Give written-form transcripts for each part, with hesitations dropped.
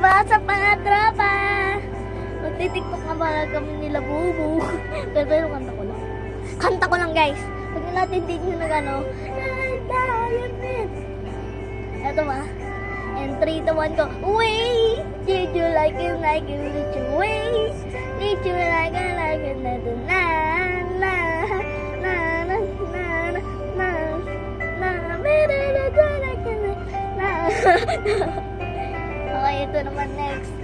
What's up mga tropa? Magtitiktok na ba kami nila Bubu? Pero kanta ko lang. Kanta ko lang guys. Pag natin tignan na gano. Ito ba? And 3 to 1 go. Wait! Did you like it like it? Did you wait? Did you like it like it? Na na na na na na na na na. Okay, ito naman next.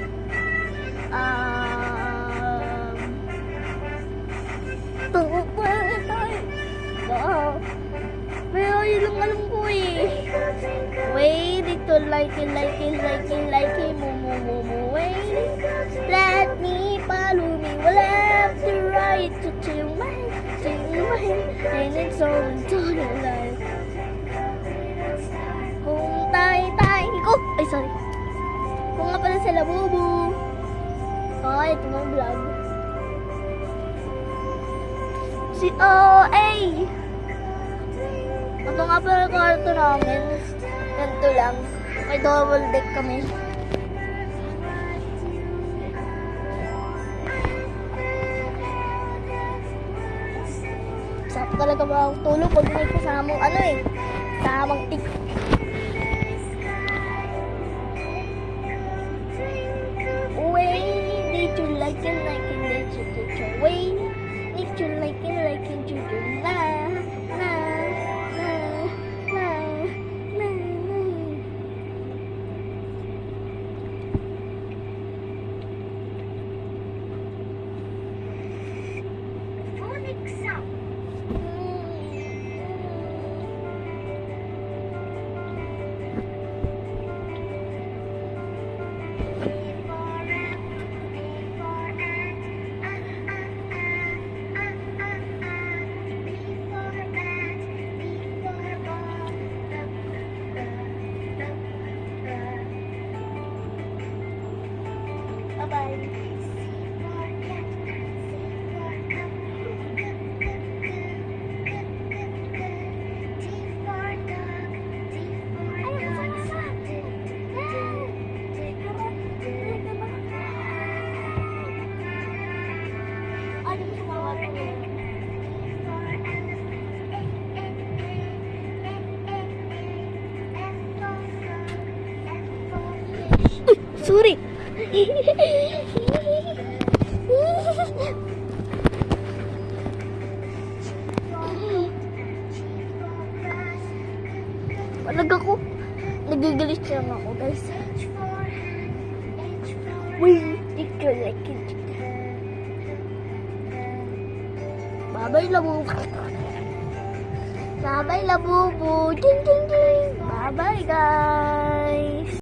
Pero yun lang alam ko eh. Wait, ito like it, wait. Let me follow me, left to right to my, and it's all in life. Kung tay ko, ay sorry. Kung nga pala sila Bubu. Okay, ito ng vlog. Si OA. Ito nga pala kwarto namin. Ganito lang. May double deck kami. Sarap talaga ba ang tulog pag may kasamang ano eh. Kasamang tik. Did you like it, did you wait? Did you like it, did you na na na na na na. Phonic sound. Sorry. Palag ako. Nagigilis lang ako, guys. Wait, ikaw like it. Babay labo. Babay labo. Ding ding ding. Bye bye guys.